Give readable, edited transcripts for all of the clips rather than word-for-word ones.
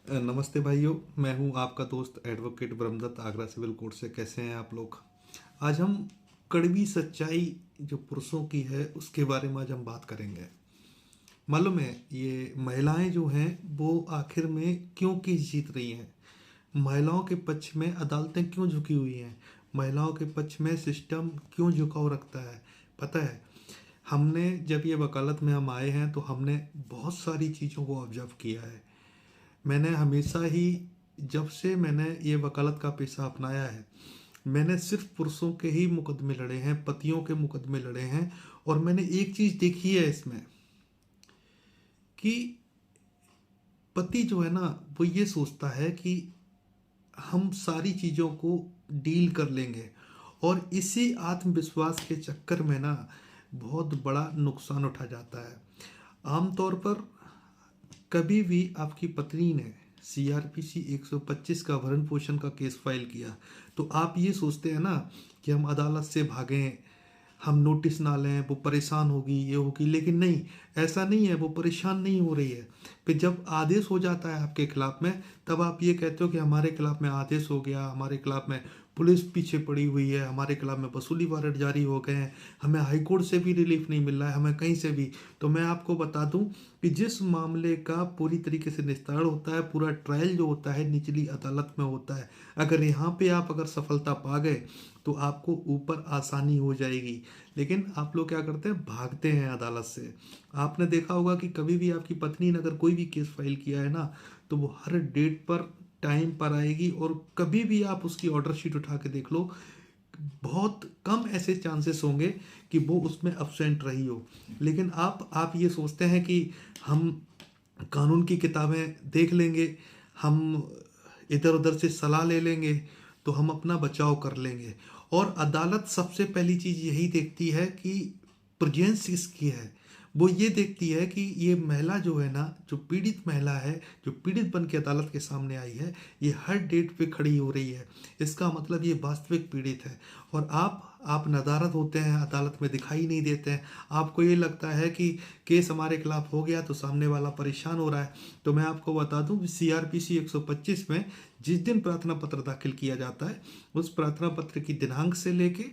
नमस्ते भाइयों। मैं हूं आपका दोस्त advocate Brahmdatt Agra civil court से। कैसे हैं आप लोग? आज हम कड़वी सच्चाई जो पुरुषों की है उसके बारे में आज हम बात करेंगे। मालूम है ये महिलाएं जो हैं वो आखिर में क्यों केस जीत रही हैं? महिलाओं के पक्ष में अदालतें क्यों झुकी हुई हैं? महिलाओं के पक्ष में सिस्टम क्यों झुकाव रखता है? पता है, हमने जब ये वकालत में हम आए हैं तो हमने बहुत सारी चीज़ों को ऑब्जर्व किया है। मैंने हमेशा ही, जब से मैंने ये वकालत का पेशा अपनाया है, मैंने सिर्फ पुरुषों के ही मुकदमे लड़े हैं, पतियों के मुकदमे लड़े हैं। और मैंने एक चीज़ देखी है इसमें कि पति जो है ना, वो ये सोचता है कि हम सारी चीज़ों को डील कर लेंगे, और इसी आत्मविश्वास के चक्कर में ना बहुत बड़ा नुकसान उठा जाता है। आमतौर पर कभी भी आपकी पत्नी ने सीआरपीसी 125 का भरण पोषण का केस फाइल किया तो आप ये सोचते हैं ना कि हम अदालत से भागें, हम नोटिस ना लें, वो परेशान होगी, ये होगी। लेकिन नहीं, ऐसा नहीं है, वो परेशान नहीं हो रही है। फिर जब आदेश हो जाता है आपके खिलाफ में, तब आप ये कहते हो कि हमारे खिलाफ में आदेश हो गया, हमारे खिलाफ में पुलिस पीछे पड़ी हुई है, हमारे खिलाफ में वसूली वारंट जारी हो गए हैं, हमें हाई कोर्ट से भी रिलीफ नहीं मिल रहा है, हमें कहीं से भी। तो मैं आपको बता दूं कि जिस मामले का पूरी तरीके से निस्तारण होता है, पूरा ट्रायल जो होता है निचली अदालत में होता है। अगर यहाँ पे आप अगर सफलता पा गए तो आपको ऊपर आसानी हो जाएगी। लेकिन आप लोग क्या करते हैं, भागते हैं अदालत से। आपने देखा होगा कि कभी भी आपकी पत्नी ने अगर कोई भी केस फाइल किया है ना, तो वो हर डेट पर टाइम पर आएगी। और कभी भी आप उसकी ऑर्डर शीट उठा के देख लो, बहुत कम ऐसे चांसेस होंगे कि वो उसमें अब्सेंट रही हो। लेकिन आप ये सोचते हैं कि हम कानून की किताबें देख लेंगे, हम इधर उधर से सलाह ले लेंगे, तो हम अपना बचाव कर लेंगे। और अदालत सबसे पहली चीज़ यही देखती है कि प्रेजेंस किसकी है। वो ये देखती है कि ये महिला जो है ना, जो पीड़ित महिला है, जो पीड़ित बन के अदालत के सामने आई है, ये हर डेट पे खड़ी हो रही है। इसका मतलब ये वास्तविक पीड़ित है। और आप नदारद होते हैं, अदालत में दिखाई नहीं देते हैं। आपको ये लगता है कि केस हमारे खिलाफ हो गया तो सामने वाला परेशान हो रहा है। तो मैं आपको बता दूं, सीआरपीसी 125 में जिस दिन प्रार्थना पत्र दाखिल किया जाता है, उस प्रार्थना पत्र की दिनांक से लेके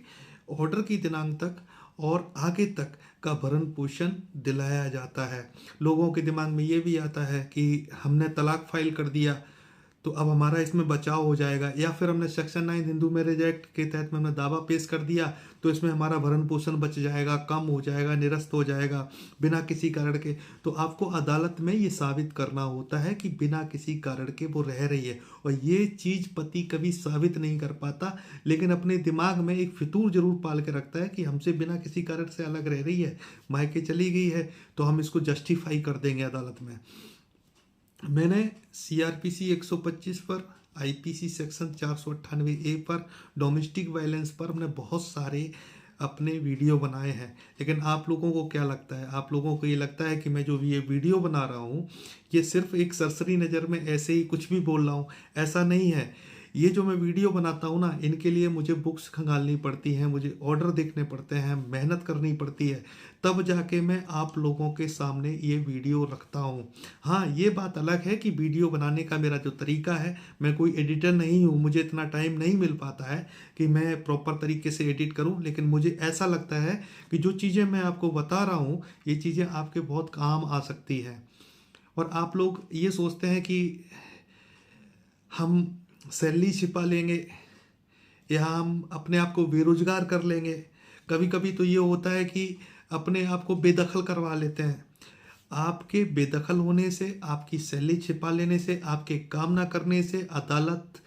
ऑर्डर की दिनांक तक और आगे तक का भरण पोषण दिलाया जाता है। लोगों के दिमाग में ये भी आता है कि हमने तलाक फाइल कर दिया तो अब हमारा इसमें बचाव हो जाएगा, या फिर हमने सेक्शन 9 हिंदू मैरिज एक्ट के तहत में हमने दावा पेश कर दिया तो इसमें हमारा भरण पोषण बच जाएगा, कम हो जाएगा, निरस्त हो जाएगा बिना किसी कारण के। तो आपको अदालत में ये साबित करना होता है कि बिना किसी कारण के वो रह रही है। और ये चीज़ पति कभी साबित नहीं कर पाता, लेकिन अपने दिमाग में एक फितूर जरूर पाल के रखता है कि हमसे बिना किसी कारण से अलग रह रही है, मायके चली गई है, तो हम इसको जस्टिफाई कर देंगे अदालत में। मैंने सीआरपीसी 125 पर, आईपीसी सेक्शन 498 ए पर, डोमेस्टिक वायलेंस पर हमने बहुत सारे अपने वीडियो बनाए हैं। लेकिन आप लोगों को क्या लगता है? आप लोगों को ये लगता है कि मैं जो ये वीडियो बना रहा हूँ ये सिर्फ एक सरसरी नज़र में ऐसे ही कुछ भी बोल रहा हूँ? ऐसा नहीं है। ये जो मैं वीडियो बनाता हूँ ना, इनके लिए मुझे बुक्स खंगालनी पड़ती हैं, मुझे ऑर्डर देखने पड़ते हैं, मेहनत करनी पड़ती है, तब जाके मैं आप लोगों के सामने ये वीडियो रखता हूँ। हाँ, ये बात अलग है कि वीडियो बनाने का मेरा जो तरीका है, मैं कोई एडिटर नहीं हूँ, मुझे इतना टाइम नहीं मिल पाता है कि मैं प्रॉपर तरीके से एडिट करूँ। लेकिन मुझे ऐसा लगता है कि जो चीज़ें मैं आपको बता रहा हूँ, ये चीज़ें आपके बहुत काम आ सकती हैं। और आप लोग ये सोचते हैं कि हम सैलरी छिपा लेंगे या हम अपने आप को बेरोजगार कर लेंगे। कभी कभी तो ये होता है कि अपने आप को बेदखल करवा लेते हैं। आपके बेदखल होने से, आपकी सैलरी छिपा लेने से, आपके काम ना करने से अदालत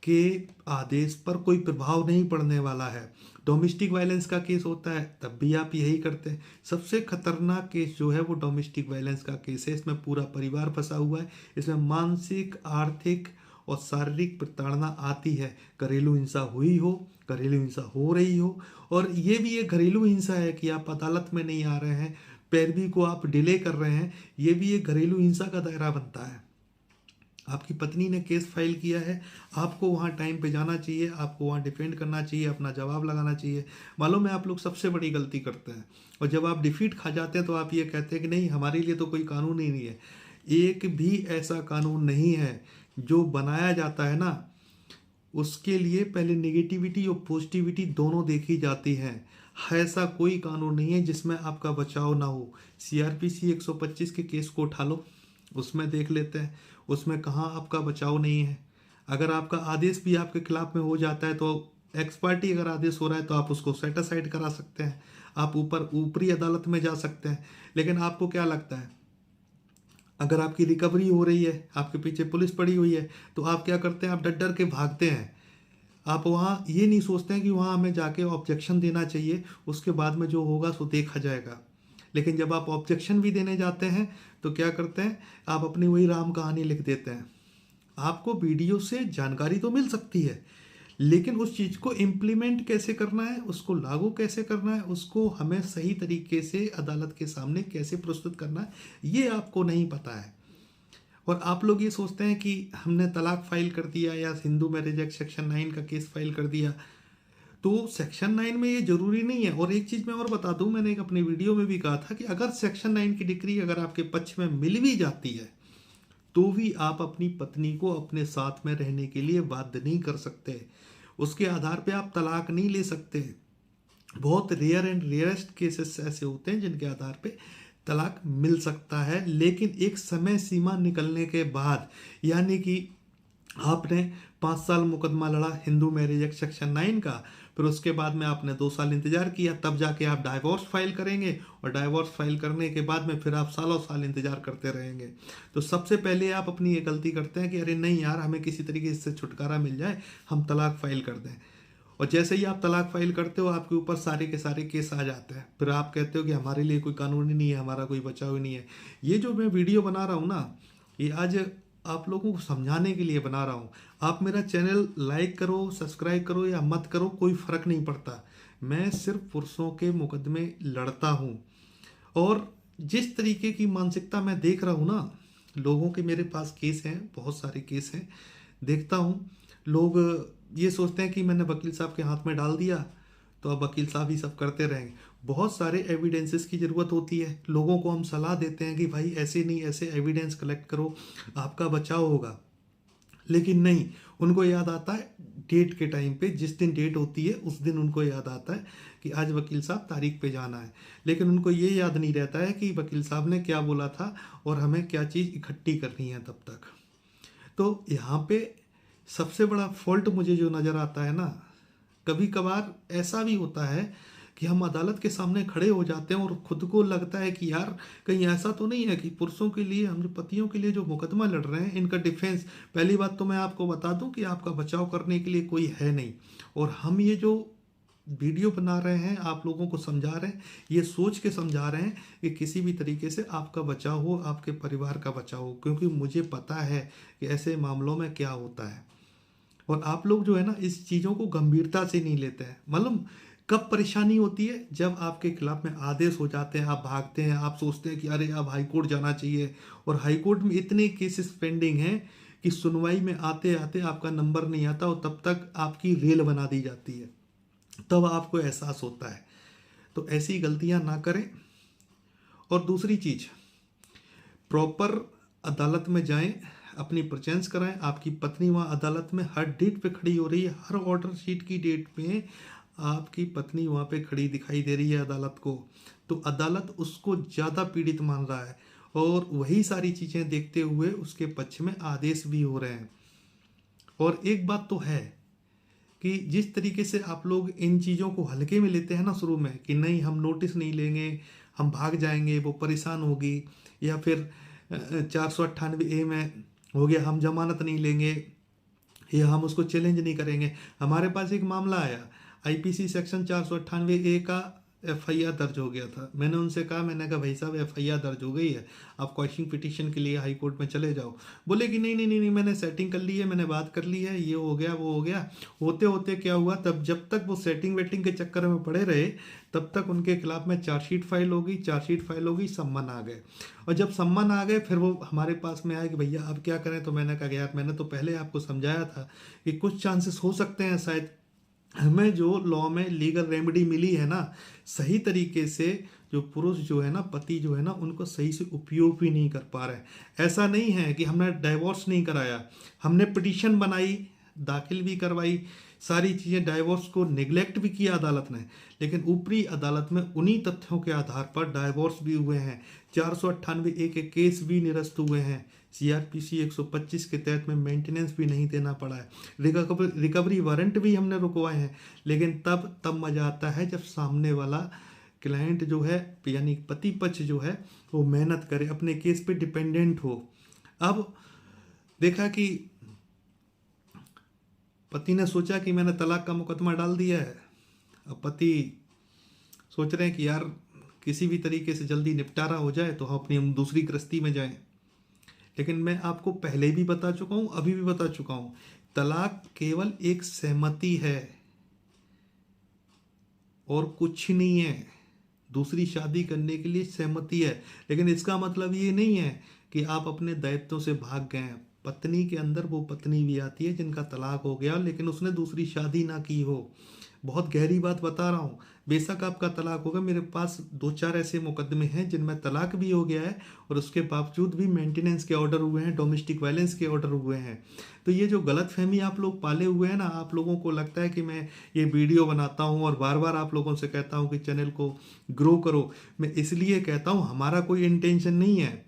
के आदेश पर कोई प्रभाव नहीं पड़ने वाला है। डोमेस्टिक वायलेंस का केस होता है तब भी आप यही करते हैं। सबसे खतरनाक केस जो है वो डोमेस्टिक वायलेंस का केस है। इसमें पूरा परिवार फंसा हुआ है, इसमें मानसिक, आर्थिक और शारीरिक प्रताड़ना आती है। घरेलू हिंसा हुई हो, घरेलू हिंसा हो रही हो, और ये भी एक घरेलू हिंसा है कि आप अदालत में नहीं आ रहे हैं, पैरवी को आप डिले कर रहे हैं, ये भी एक घरेलू हिंसा का दायरा बनता है। आपकी पत्नी ने केस फाइल किया है, आपको वहाँ टाइम पे जाना चाहिए, आपको वहाँ डिफेंड करना चाहिए, अपना जवाब लगाना चाहिए। मालूम है, आप लोग सबसे बड़ी गलती करते हैं। और जब आप डिफीट खा जाते हैं तो आप ये कहते हैं कि नहीं, हमारे लिए तो कोई कानून ही नहीं है। एक भी ऐसा कानून नहीं है। जो बनाया जाता है ना, उसके लिए पहले नेगेटिविटी और पॉजिटिविटी दोनों देखी जाती है। ऐसा कोई कानून नहीं है जिसमें आपका बचाव ना हो। सीआरपीसी 125 के केस को उठा लो, उसमें देख लेते हैं उसमें कहाँ आपका बचाव नहीं है। अगर आपका आदेश भी आपके खिलाफ में हो जाता है तो एक्स पार्टी अगर आदेश हो रहा है तो आप उसको सेट असाइड करा सकते हैं, आप ऊपरी अदालत में जा सकते हैं। लेकिन आपको क्या लगता है, अगर आपकी रिकवरी हो रही है, आपके पीछे पुलिस पड़ी हुई है, तो आप क्या करते हैं, आप डर डर के भागते हैं। आप वहाँ ये नहीं सोचते हैं कि वहाँ हमें जाके ऑब्जेक्शन देना चाहिए, उसके बाद में जो होगा सो देखा जाएगा। लेकिन जब आप ऑब्जेक्शन भी देने जाते हैं तो क्या करते हैं, आप अपनी वही राम कहानी लिख देते हैं। आपको वीडियो से जानकारी तो मिल सकती है, लेकिन उस चीज़ को इम्प्लीमेंट कैसे करना है, उसको लागू कैसे करना है, उसको हमें सही तरीके से अदालत के सामने कैसे प्रस्तुत करना है, ये आपको नहीं पता है। और आप लोग ये सोचते हैं कि हमने तलाक फाइल कर दिया या हिंदू मैरिज एक्ट सेक्शन 9 का केस फाइल कर दिया, तो सेक्शन 9 में ये जरूरी नहीं है। और एक चीज़ मैं और बता दूं, मैंने एक अपनी वीडियो में भी कहा था कि अगर सेक्शन 9 की डिग्री अगर आपके पक्ष में मिल भी जाती है तो भी आप अपनी पत्नी को अपने साथ में रहने के लिए बाध्य नहीं कर सकते, उसके आधार पे आप तलाक नहीं ले सकते। बहुत रेयर एंड रेयरेस्ट केसेस ऐसे होते हैं जिनके आधार पे तलाक मिल सकता है, लेकिन एक समय सीमा निकलने के बाद, यानी कि आपने 5 साल मुकदमा लड़ा हिंदू मैरिज एक्ट सेक्शन 9 का, फिर उसके बाद में आपने 2 साल इंतजार किया, तब जाके आप डाइवोर्स फाइल करेंगे, और डाइवोर्स फाइल करने के बाद में फिर आप सालों साल इंतजार करते रहेंगे। तो सबसे पहले आप अपनी ये गलती करते हैं कि अरे नहीं यार, हमें किसी तरीके से छुटकारा मिल जाए, हम तलाक फाइल कर दें। और जैसे ही आप तलाक फाइल करते हो, आपके ऊपर सारे के सारे केस आ जाते हैं। फिर आप कहते हो कि हमारे लिए कोई कानून ही नहीं है, हमारा कोई बचाव ही नहीं है। ये जो मैं वीडियो बना रहा हूँ ना, ये आज आप लोगों को समझाने के लिए बना रहा हूँ। आप मेरा चैनल लाइक करो, सब्सक्राइब करो या मत करो, कोई फ़र्क नहीं पड़ता। मैं सिर्फ पुरुषों के मुकदमे लड़ता हूँ। और जिस तरीके की मानसिकता मैं देख रहा हूँ ना, लोगों के मेरे पास केस हैं, बहुत सारे केस हैं, देखता हूँ लोग ये सोचते हैं कि मैंने वकील साहब के हाथ में डाल दिया तो अब वकील साहब ही सब करते रहेंगे। बहुत सारे एविडेंसेस की ज़रूरत होती है। लोगों को हम सलाह देते हैं कि भाई ऐसे नहीं, ऐसे एविडेंस कलेक्ट करो, आपका बचाव होगा। लेकिन नहीं, उनको याद आता है डेट के टाइम पे, जिस दिन डेट होती है उस दिन उनको याद आता है कि आज वकील साहब तारीख पे जाना है। लेकिन उनको ये याद नहीं रहता है कि वकील साहब ने क्या बोला था और हमें क्या चीज़ इकट्ठी करनी है तब तक। तो यहाँ पे सबसे बड़ा फॉल्ट मुझे जो नज़र आता है ना, कभी कभार ऐसा भी होता है कि हम अदालत के सामने खड़े हो जाते हैं और खुद को लगता है कि यार कहीं ऐसा तो नहीं है कि पुरुषों के लिए, हम जो पतियों के लिए जो मुकदमा लड़ रहे हैं, इनका डिफेंस, पहली बात तो मैं आपको बता दूं कि आपका बचाव करने के लिए कोई है नहीं। और हम ये जो वीडियो बना रहे हैं, आप लोगों को समझा रहे हैं, ये सोच के समझा रहे हैं कि किसी भी तरीके से आपका बचाव हो, आपके परिवार का बचाव हो, क्योंकि मुझे पता है कि ऐसे मामलों में क्या होता है। और आप लोग जो है ना, इस चीज़ों को गंभीरता से नहीं लेते हैं। मालूम कब परेशानी होती है, जब आपके खिलाफ में आदेश हो जाते हैं, आप भागते हैं, आप सोचते हैं कि अरे अब हाई कोर्ट जाना चाहिए, और हाई कोर्ट में इतने केसेस पेंडिंग हैं कि सुनवाई में आते आते आपका नंबर नहीं आता और तब तक आपकी रेल बना दी जाती है, तब आपको एहसास होता है। तो ऐसी गलतियां ना करें। और दूसरी चीज़, प्रॉपर अदालत में जाएं, अपनी प्रेजेंस कराएं। आपकी पत्नी वहाँ अदालत में हर डेट पे खड़ी हो रही है, हर ऑर्डर शीट की डेट पे आपकी पत्नी वहाँ पे खड़ी दिखाई दे रही है अदालत को, तो अदालत उसको ज़्यादा पीड़ित मान रहा है, और वही सारी चीज़ें देखते हुए उसके पक्ष में आदेश भी हो रहे हैं। और एक बात तो है कि जिस तरीके से आप लोग इन चीज़ों को हल्के में लेते हैं ना शुरू में, कि नहीं हम नोटिस नहीं लेंगे, हम भाग जाएंगे, वो परेशान होगी, या फिर 498A में हो गया हम जमानत नहीं लेंगे, या हम उसको चैलेंज नहीं करेंगे। हमारे पास एक मामला आया, आईपीसी सेक्शन 498A का एफआईआर दर्ज हो गया था। मैंने उनसे कहा, मैंने कहा भाई साहब एफआईआर दर्ज हो गई है, आप क्वेश्चन पिटीशन के लिए हाई कोर्ट में चले जाओ। बोले कि नहीं नहीं नहीं नहीं, मैंने सेटिंग कर ली है, मैंने बात कर ली है, ये हो गया वो हो गया। होते होते क्या हुआ, तब जब तक वो सेटिंग वेटिंग के चक्कर में पड़े रहे, तब तक उनके खिलाफ में चार्जशीट फाइल होगी, चार्जशीट फाइल होगी, सम्मन आ गए। और जब सम्मन आ गए, फिर वो हमारे पास में आए कि भैया अब क्या करें। तो मैंने कहा यार, मैंने तो पहले आपको समझाया था कि कुछ चांसेस हो सकते हैं, शायद हमें जो लॉ में लीगल रेमेडी मिली है ना, सही तरीके से जो पुरुष जो है ना, पति जो है ना, उनको सही से उपयोग भी नहीं कर पा रहे हैं। ऐसा नहीं है कि हमने डाइवोर्स नहीं कराया, हमने पिटीशन बनाई, दाखिल भी करवाई, सारी चीज़ें, डाइवोर्स को निगलेक्ट भी किया अदालत ने, लेकिन ऊपरी अदालत में उन्हीं तथ्यों के आधार पर डाइवोर्स भी हुए हैं। 498 एक केस भी निरस्त हुए हैं। सीआरपीसी 125 के तहत में मेंटेनेंस भी नहीं देना पड़ा है। रिकवरी वारंट भी हमने रुकवाए हैं। लेकिन तब मजा आता है जब सामने वाला क्लाइंट जो है, यानी पति पक्ष जो है, वो मेहनत करे, अपने केस पे डिपेंडेंट हो। अब देखा कि पति ने सोचा कि मैंने तलाक का मुकदमा डाल दिया है। अब पति सोच रहे हैं कि यार किसी भी तरीके से जल्दी निपटारा हो जाए तो हम दूसरी गृहस्थी में जाएं। लेकिन मैं आपको पहले भी बता चुका हूं, अभी भी बता चुका हूं, तलाक केवल एक सहमति है और कुछ नहीं है। दूसरी शादी करने के लिए सहमति है, लेकिन इसका मतलब ये नहीं है कि आप अपने दायित्वों से भाग गए। पत्नी के अंदर वो पत्नी भी आती है जिनका तलाक हो गया लेकिन उसने दूसरी शादी ना की हो। बहुत गहरी बात बता रहा हूँ। बेशक आपका तलाक होगा, मेरे पास 2-4 ऐसे मुकदमे हैं जिनमें तलाक भी हो गया है और उसके बावजूद भी मेंटेनेंस के ऑर्डर हुए हैं, डोमेस्टिक वायलेंस के ऑर्डर हुए हैं। तो ये जो गलतफहमी आप लोग पाले हुए हैं ना, आप लोगों को लगता है कि मैं ये वीडियो बनाता हूँ और बार बार आप लोगों से कहता हूँ कि चैनल को ग्रो करो। मैं इसलिए कहता हूँ, हमारा कोई इंटेंशन नहीं है,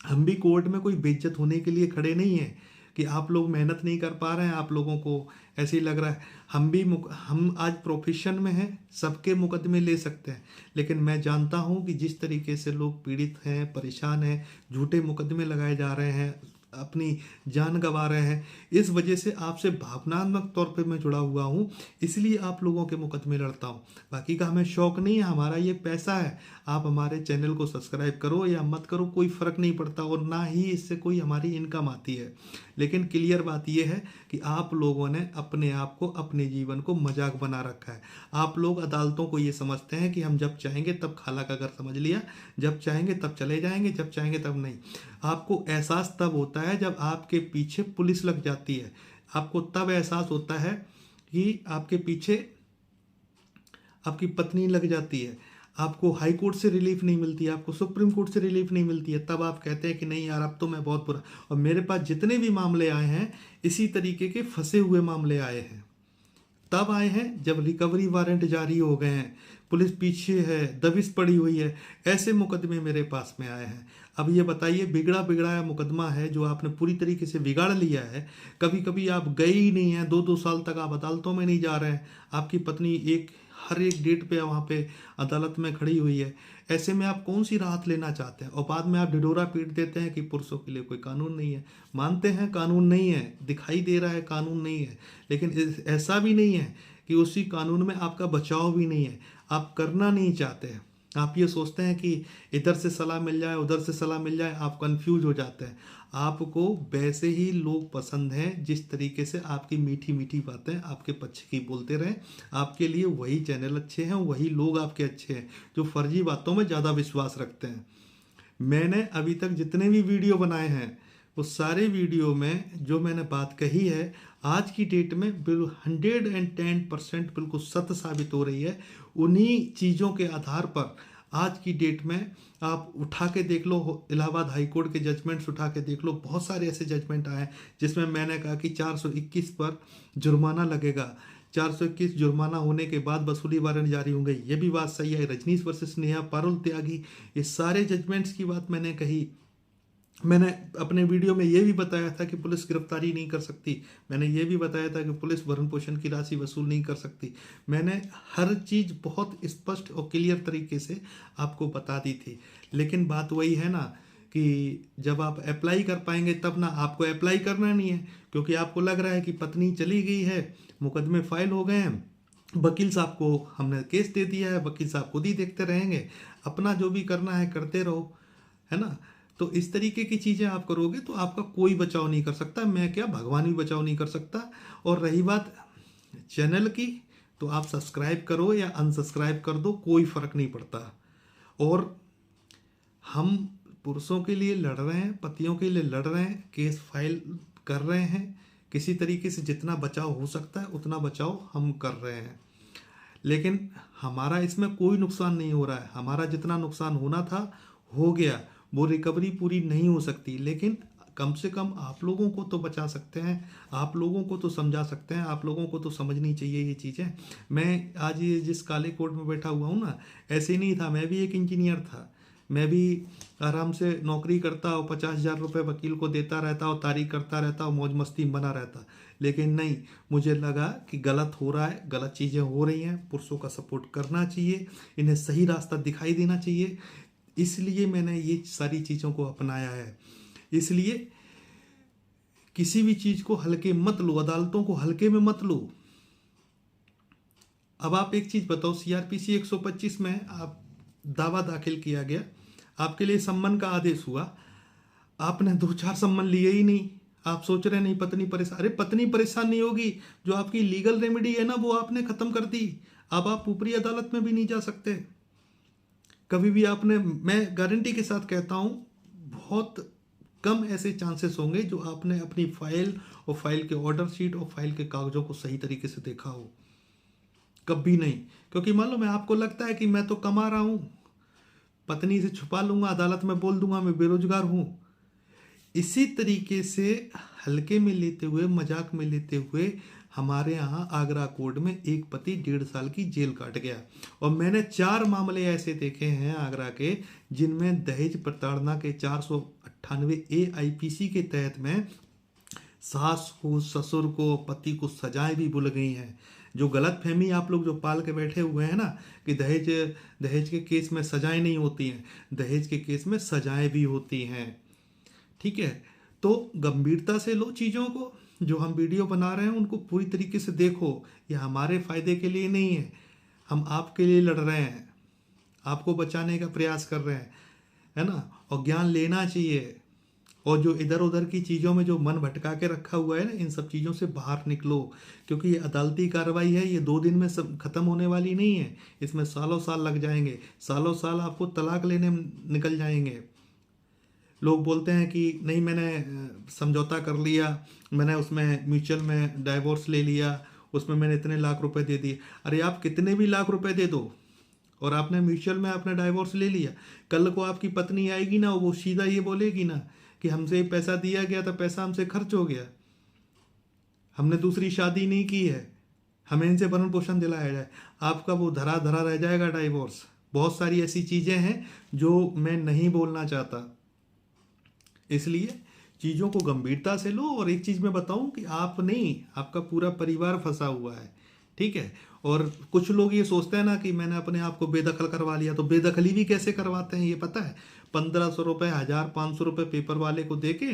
हम भी कोर्ट में कोई बेइज्जत होने के लिए खड़े नहीं हैं कि आप लोग मेहनत नहीं कर पा रहे हैं, आप लोगों को ऐसे ही लग रहा है। हम आज प्रोफेशन में हैं, सबके मुकदमे ले सकते हैं, लेकिन मैं जानता हूं कि जिस तरीके से लोग पीड़ित हैं, परेशान हैं, झूठे मुकदमे लगाए जा रहे हैं, अपनी जान गंवा रहे हैं, इस वजह से आपसे भावनात्मक तौर पे मैं जुड़ा हुआ हूँ, इसलिए आप लोगों के मुकदमे लड़ता हूँ। बाकी का हमें शौक नहीं है, हमारा ये पैसा है। आप हमारे चैनल को सब्सक्राइब करो या मत करो, कोई फ़र्क नहीं पड़ता और ना ही इससे कोई हमारी इनकम आती है। लेकिन क्लियर बात यह है कि आप लोगों ने अपने आप को, अपने जीवन को मजाक बना रखा है। आप लोग अदालतों को ये समझते हैं कि हम जब चाहेंगे तब खाला का घर समझ लिया, जब चाहेंगे तब चले जाएंगे, जब चाहेंगे तब नहीं। आपको एहसास तब होता है जब आपके पीछे पुलिस लग जाती है। आपको तब एहसास होता है कि आपके पीछे आपकी पत्नी लग जाती है, आपको हाई कोर्ट से रिलीफ नहीं मिलती है, आपको सुप्रीम कोर्ट से रिलीफ नहीं मिलती है, तब आप कहते हैं कि नहीं यार अब तो मैं बहुत बुरा। और मेरे पास जितने भी मामले आए हैं, इसी तरीके के फंसे हुए मामले आए हैं। तब आए हैं जब रिकवरी वारंट जारी हो गए हैं, पुलिस पीछे है, दबिश पड़ी हुई है, ऐसे मुकदमे मेरे पास में आए हैं। अब ये बताइए, बिगड़ा बिगड़ाया मुकदमा है जो आपने पूरी तरीके से बिगाड़ लिया है, कभी कभी आप गए ही नहीं हैं, 2-2 साल तक आप अदालतों में नहीं जा रहे हैं, आपकी पत्नी हर एक डेट पे वहाँ पे अदालत में खड़ी हुई है, ऐसे में आप कौन सी राहत लेना चाहते हैं? और बाद में आप ढिढोरा पीट देते हैं कि पुरुषों के लिए कोई कानून नहीं है। मानते हैं कानून नहीं है, दिखाई दे रहा है कानून नहीं है, लेकिन ऐसा भी नहीं है कि उसी कानून में आपका बचाव भी नहीं है। आप करना नहीं चाहते हैं, आप ये सोचते हैं कि इधर से सलाह मिल जाए, उधर से सलाह मिल जाए, आप कंफ्यूज हो जाते हैं। आपको वैसे ही लोग पसंद हैं जिस तरीके से आपकी मीठी मीठी बातें आपके पक्ष की बोलते रहें। आपके लिए वही चैनल अच्छे हैं, वही लोग आपके अच्छे हैं जो फर्जी बातों में ज़्यादा विश्वास रखते हैं। मैंने अभी तक जितने भी वीडियो बनाए हैं, वो सारे वीडियो में जो मैंने बात कही है, आज की डेट में बिल्कुल 110% बिल्कुल सत्य साबित हो रही है। उन्हीं चीज़ों के आधार पर आज की डेट में आप उठा के देख लो, इलाहाबाद हाई कोर्ट के जजमेंट्स उठा के देख लो, बहुत सारे ऐसे जजमेंट आए हैं जिसमें मैंने कहा कि 421 पर जुर्माना लगेगा। 421 जुर्माना होने के बाद वसूली वारंट जारी होंगे, ये भी बात सही है। रजनीश वर्सेस नेहा पारुल त्यागी, ये सारे जजमेंट्स की बात मैंने कही। मैंने अपने वीडियो में ये भी बताया था कि पुलिस गिरफ्तारी नहीं कर सकती, मैंने ये भी बताया था कि पुलिस भरण पोषण की राशि वसूल नहीं कर सकती। मैंने हर चीज़ बहुत स्पष्ट और क्लियर तरीके से आपको बता दी थी। लेकिन बात वही है ना कि जब आप अप्लाई कर पाएंगे तब ना, आपको अप्लाई करना नहीं है क्योंकि आपको लग रहा है कि पत्नी चली गई है, मुकदमे फाइल हो गए हैं, वकील साहब को हमने केस दे दिया है, वकील साहब खुद ही देखते रहेंगे, अपना जो भी करना है करते रहो, है ना। तो इस तरीके की चीज़ें आप करोगे तो आपका कोई बचाव नहीं कर सकता, मैं क्या भगवान भी बचाव नहीं कर सकता। और रही बात चैनल की, तो आप सब्सक्राइब करो या अनसब्सक्राइब कर दो, कोई फ़र्क नहीं पड़ता। और हम पुरुषों के लिए लड़ रहे हैं, पतियों के लिए लड़ रहे हैं, केस फाइल कर रहे हैं, किसी तरीके से जितना बचाव हो सकता है उतना बचाव हम कर रहे हैं। लेकिन हमारा इसमें कोई नुकसान नहीं हो रहा है। हमारा जितना नुकसान होना था हो गया, वो रिकवरी पूरी नहीं हो सकती, लेकिन कम से कम आप लोगों को तो बचा सकते हैं, आप लोगों को तो समझा सकते हैं, आप लोगों को तो समझनी चाहिए ये चीज़ें। मैं आज ये जिस काले कोट में बैठा हुआ हूँ ना, ऐसे नहीं था, मैं भी एक इंजीनियर था, मैं भी आराम से नौकरी करता और 50,000 रुपये वकील को देता रहता और तारीख करता रहता और मौज मस्ती में बना रहता। लेकिन नहीं, मुझे लगा कि गलत हो रहा है, गलत चीज़ें हो रही हैं, पुरुषों का सपोर्ट करना चाहिए, इन्हें सही रास्ता दिखाई देना चाहिए, इसलिए मैंने ये सारी चीज़ों को अपनाया है। इसलिए किसी भी चीज़ को हल्के मत लो, अदालतों को हल्के में मत लो। अब आप एक चीज़ बताओ, सीआरपीसी 125 में आप दावा दाखिल किया गया, आपके लिए सम्मन का आदेश हुआ, आपने 2-4 सम्मन लिए ही नहीं। आप सोच रहे नहीं पत्नी परेशान, अरे पत्नी परेशान नहीं होगी, जो आपकी लीगल रेमेडी है ना वो आपने खत्म कर दी। अब आप ऊपरी अदालत में भी नहीं जा सकते कभी भी। आपने, मैं गारंटी के साथ कहता हूँ, बहुत कम ऐसे चांसेस होंगे जो आपने अपनी फाइल और फाइल के ऑर्डर शीट और फाइल के कागजों को सही तरीके से देखा हो, कभी नहीं। क्योंकि मान लो मैं, आपको लगता है कि मैं तो कमा रहा हूँ, पत्नी से छुपा लूंगा, अदालत में बोल दूंगा मैं बेरोजगार हूँ। इसी तरीके से हल्के में लेते हुए, मजाक में लेते हुए, हमारे यहाँ आगरा कोर्ट में एक पति 1.5 साल की जेल काट गया। और मैंने 4 मामले ऐसे देखे हैं आगरा के, जिनमें दहेज प्रताड़ना के 498A IPC के तहत में सास को, ससुर को, पति को सजाएं भी भूल गई हैं। जो गलत फहमी आप लोग जो पाल के बैठे हुए हैं ना, कि दहेज दहेज के केस में सजाएं नहीं होती हैं, दहेज के केस में सजाएं भी होती हैं। ठीक है, तो गंभीरता से लो चीज़ों को। जो हम वीडियो बना रहे हैं उनको पूरी तरीके से देखो, ये हमारे फायदे के लिए नहीं है, हम आपके लिए लड़ रहे हैं, आपको बचाने का प्रयास कर रहे हैं, है ना। और ज्ञान लेना चाहिए, और जो इधर उधर की चीज़ों में जो मन भटका के रखा हुआ है ना, इन सब चीज़ों से बाहर निकलो। क्योंकि ये अदालती कार्रवाई है, ये 2 दिन में सब खत्म होने वाली नहीं है, इसमें सालों साल लग जाएंगे, सालों साल आपको तलाक लेने में निकल जाएंगे। लोग बोलते हैं कि नहीं, मैंने समझौता कर लिया, मैंने उसमें म्यूचुअल में डाइवोर्स ले लिया, उसमें मैंने इतने लाख रुपए दे दिए। अरे आप कितने भी लाख रुपए दे दो और आपने म्यूचुअल में अपना डाइवोर्स ले लिया, कल को आपकी पत्नी आएगी ना, वो सीधा ये बोलेगी ना कि हमसे पैसा दिया गया था, पैसा हमसे खर्च हो गया, हमने दूसरी शादी नहीं की है, हमें इनसे भरण पोषण दिलाया जाए। आपका वो धरा धरा रह जाएगा डाइवोर्स। बहुत सारी ऐसी चीज़ें हैं जो मैं नहीं बोलना चाहता, इसलिए चीज़ों को गंभीरता से लो। और एक चीज़ मैं बताऊं कि आप नहीं, आपका पूरा परिवार फंसा हुआ है, ठीक है। और कुछ लोग ये सोचते हैं ना कि मैंने अपने आप को बेदखल करवा लिया, तो बेदखली भी कैसे करवाते हैं ये पता है? 1500 रुपये, 1500 रुपये पेपर वाले को दे के,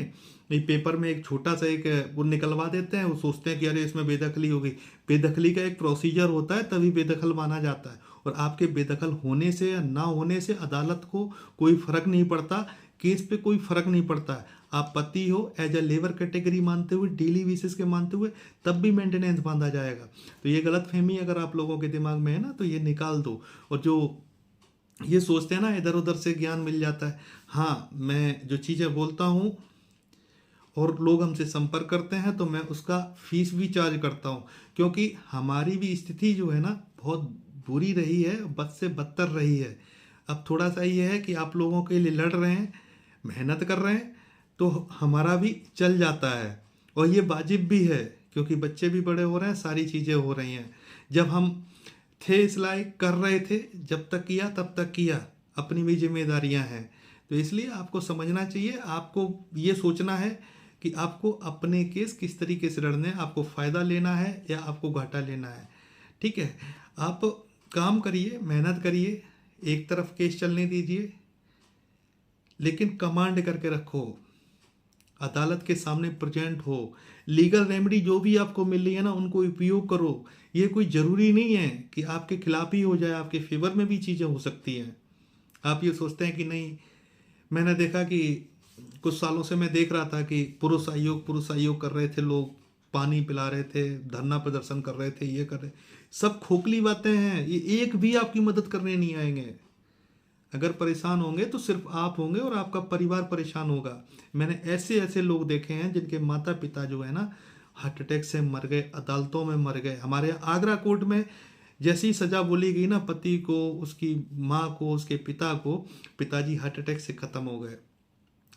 पेपर में एक छोटा सा एक वो निकलवा देते हैं, वो सोचते हैं कि अरे इसमें बेदखली हो गई। बेदखली का एक प्रोसीजर होता है, तभी बेदखल माना जाता है। और आपके बेदखल होने से या ना होने से अदालत को कोई फर्क नहीं पड़ता, केस पे कोई फर्क नहीं पड़ता है। आप पति हो, एज अ लेबर कैटेगरी मानते हुए, डेली बेसिस के मानते हुए, तब भी मेंटेनेंस बांधा जाएगा। तो ये गलत फहमी अगर आप लोगों के दिमाग में है ना, तो ये निकाल दो। और जो ये सोचते हैं ना इधर उधर से ज्ञान मिल जाता है, हाँ, मैं जो चीज़ें बोलता हूँ और लोग हमसे संपर्क करते हैं तो मैं उसका फीस भी चार्ज करता हूँ, क्योंकि हमारी भी स्थिति जो है ना बहुत बुरी रही है, बद से बदतर रही है। अब थोड़ा सा ये है कि आप लोगों के लिए लड़ रहे हैं, मेहनत कर रहे हैं, तो हमारा भी चल जाता है। और ये वाजिब भी है, क्योंकि बच्चे भी बड़े हो रहे हैं, सारी चीज़ें हो रही हैं। जब हम थे इस लायक, कर रहे थे, जब तक किया तब तक किया, अपनी भी जिम्मेदारियां हैं। तो इसलिए आपको समझना चाहिए, आपको ये सोचना है कि आपको अपने केस किस तरीके से लड़ने हैं, आपको फ़ायदा लेना है या आपको घाटा लेना है। ठीक है, आप काम करिए, मेहनत करिए, एक तरफ केस चलने दीजिए, लेकिन कमांड करके रखो, अदालत के सामने प्रेजेंट हो। लीगल रेमेडी जो भी आपको मिल रही है ना, उनको उपयोग करो। ये कोई ज़रूरी नहीं है कि आपके खिलाफ ही हो जाए, आपके फेवर में भी चीज़ें हो सकती हैं। आप ये सोचते हैं कि नहीं, मैंने देखा कि कुछ सालों से मैं देख रहा था कि पुरुष आयोग कर रहे थे, लोग पानी पिला रहे थे, धरना प्रदर्शन कर रहे थे, ये कर रहे, सब खोखली बातें हैं। ये एक भी आपकी मदद करने नहीं आएंगे। अगर परेशान होंगे तो सिर्फ आप होंगे और आपका परिवार परेशान होगा। मैंने ऐसे ऐसे लोग देखे हैं जिनके माता पिता जो है ना हार्ट अटैक से मर गए, अदालतों में मर गए। हमारे यहाँ आगरा कोर्ट में जैसी ही सजा बोली गई ना, पति को, उसकी माँ को, उसके पिता को, पिताजी हार्ट अटैक से ख़त्म हो गए।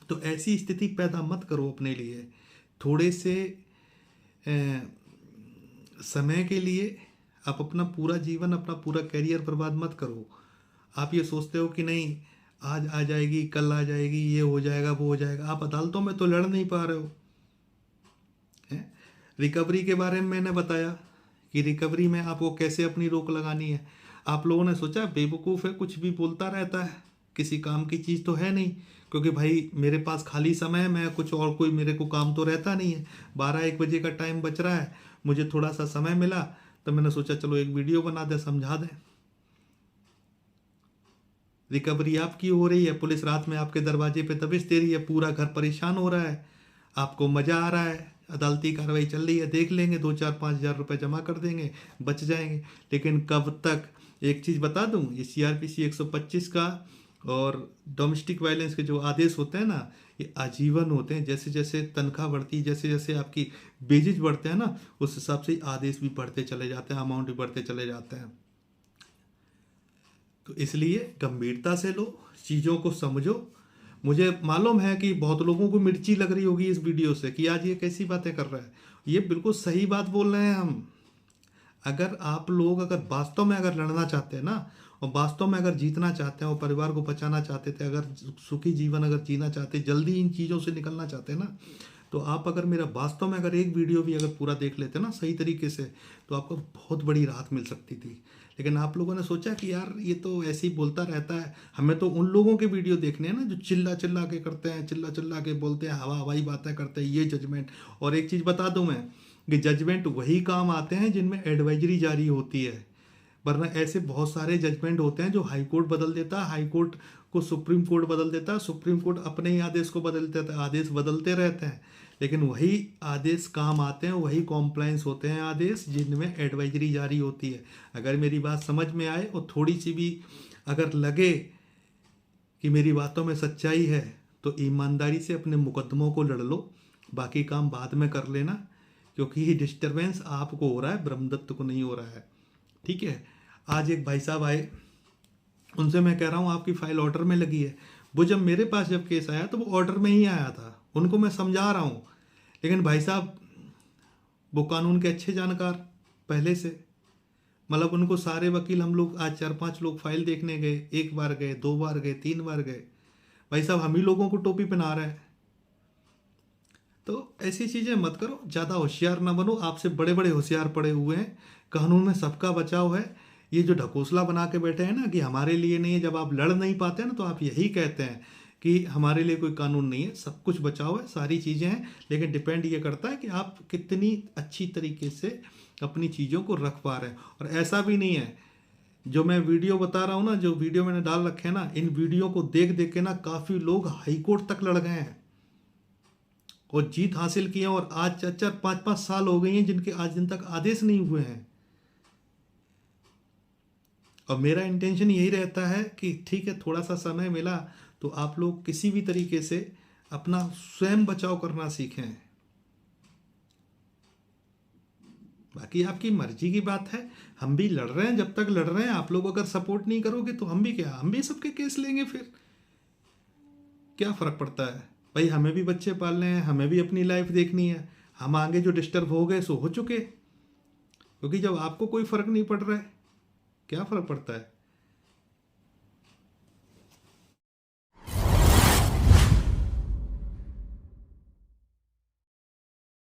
तो ऐसी स्थिति पैदा मत करो अपने लिए। थोड़े से समय के लिए आप अपना पूरा जीवन, अपना पूरा करियर बर्बाद मत करो। आप ये सोचते हो कि नहीं आज आ जाएगी, कल आ जाएगी, ये हो जाएगा, वो हो जाएगा। आप अदालतों में तो लड़ नहीं पा रहे हो। रिकवरी के बारे में मैंने बताया कि रिकवरी में आपको कैसे अपनी रोक लगानी है। आप लोगों ने सोचा बेवकूफ़ है, कुछ भी बोलता रहता है, किसी काम की चीज़ तो है नहीं। क्योंकि भाई मेरे पास खाली समय है, मैं कुछ और कोई मेरे को काम तो रहता नहीं है। 12-1 बजे का टाइम बच रहा है, मुझे थोड़ा सा समय मिला तो मैंने सोचा चलो एक वीडियो बना दे, समझा दें। रिकवरी आपकी हो रही है, पुलिस रात में आपके दरवाजे पे दबिश दे रही है, पूरा घर परेशान हो रहा है, आपको मज़ा आ रहा है, अदालती कार्रवाई चल रही है, देख लेंगे, 2-4-5 हज़ार रुपये जमा कर देंगे, बच जाएंगे। लेकिन कब तक? एक चीज़ बता दूं, ये CRPC 125 का और डोमेस्टिक वायलेंस के जो आदेश होते हैं ना, ये आजीवन होते हैं। जैसे जैसे तनख्वाह बढ़ती, जैसे जैसे आपकी बेजेज बढ़ते हैं ना, उस हिसाब से आदेश भी बढ़ते चले जाते हैं, अमाउंट भी बढ़ते चले जाते हैं। तो इसलिए गंभीरता से लो, चीज़ों को समझो। मुझे मालूम है कि बहुत लोगों को मिर्ची लग रही होगी इस वीडियो से कि आज ये कैसी बातें कर रहा है। ये बिल्कुल सही बात बोल रहे हैं हम। अगर आप लोग अगर वास्तव में अगर लड़ना चाहते हैं ना, और वास्तव में अगर जीतना चाहते हैं और परिवार को बचाना चाहते थे, अगर सुखी जीवन अगर जीना चाहते, जल्दी इन चीज़ों से निकलना चाहते हैं ना, तो आप अगर मेरा वास्तव में अगर एक वीडियो भी अगर पूरा देख लेते ना सही तरीके से, तो आपको बहुत बड़ी राहत मिल सकती थी। लेकिन आप लोगों ने सोचा कि यार ये तो ऐसे ही बोलता रहता है, हमें तो उन लोगों के वीडियो देखने हैं ना जो चिल्ला चिल्ला के करते हैं, चिल्ला चिल्ला के बोलते हैं, हवा हवाई बातें करते हैं, ये जजमेंट। और एक चीज़ बता दूं मैं कि जजमेंट वही काम आते हैं जिनमें एडवाइजरी जारी होती है, वरना ऐसे बहुत सारे जजमेंट होते हैं जो हाई कोर्ट बदल देता है, हाई कोर्ट को सुप्रीम कोर्ट बदल देता है, सुप्रीम कोर्ट अपने ही आदेश को बदल देता है। आदेश बदलते रहते हैं, लेकिन वही आदेश काम आते हैं, वही कॉम्प्लायंस होते हैं आदेश जिनमें एडवाइजरी जारी होती है। अगर मेरी बात समझ में आए और थोड़ी सी भी अगर लगे कि मेरी बातों में सच्चाई है, तो ईमानदारी से अपने मुकदमों को लड़ लो, बाकी काम बाद में कर लेना। क्योंकि ये डिस्टर्बेंस आपको हो रहा है, ब्रह्मदत्त को नहीं हो रहा है। ठीक है। आज एक भाई साहब आए, उनसे मैं कह रहा हूँ आपकी फाइल ऑर्डर में लगी है। वो जब मेरे पास जब केस आया तो वो ऑर्डर में ही आया था, उनको मैं समझा रहा हूँ। लेकिन भाई साहब वो कानून के अच्छे जानकार पहले से, मतलब उनको सारे वकील, हम लोग आज 4-5 लोग फाइल देखने गए, 1 बार गए, 2 बार गए, 3 बार गए, भाई साहब हम ही लोगों को टोपी पहना रहे हैं। तो ऐसी चीज़ें मत करो, ज़्यादा होशियार ना बनो। आपसे बड़े बड़े होशियार पड़े हुए हैं, कानून में सबका बचाव है। ये जो ढकोसला बना के बैठे हैं ना कि हमारे लिए नहीं है, जब आप लड़ नहीं पाते हैं ना तो आप यही कहते हैं कि हमारे लिए कोई कानून नहीं है। सब कुछ बचाव है, सारी चीज़ें हैं, लेकिन डिपेंड ये करता है कि आप कितनी अच्छी तरीके से अपनी चीज़ों को रख पा रहे हैं। और ऐसा भी नहीं है, जो मैं वीडियो बता रहा हूँ ना, जो वीडियो मैंने डाल रखे हैं ना, इन वीडियो को देख देख के ना काफ़ी लोग हाई कोर्ट तक लड़ गए हैं और जीत हासिल किए हैं। और आज 4-4, 5-5 साल हो गई हैं जिनके आज दिन तक आदेश नहीं हुए हैं। और मेरा इंटेंशन यही रहता है कि ठीक है, थोड़ा सा समय मिला तो आप लोग किसी भी तरीके से अपना स्वयं बचाव करना सीखें। बाकी आपकी मर्जी की बात है, हम भी लड़ रहे हैं। जब तक लड़ रहे हैं, आप लोग अगर सपोर्ट नहीं करोगे तो हम भी क्या, हम भी सबके केस लेंगे, फिर क्या फ़र्क पड़ता है भाई। हमें भी बच्चे पालने हैं, हमें भी अपनी लाइफ देखनी है। हम आगे जो डिस्टर्ब हो गए सो हो चुके, क्योंकि जब आपको कोई फ़र्क नहीं पड़ रहा है, क्या फ़र्क पड़ता है।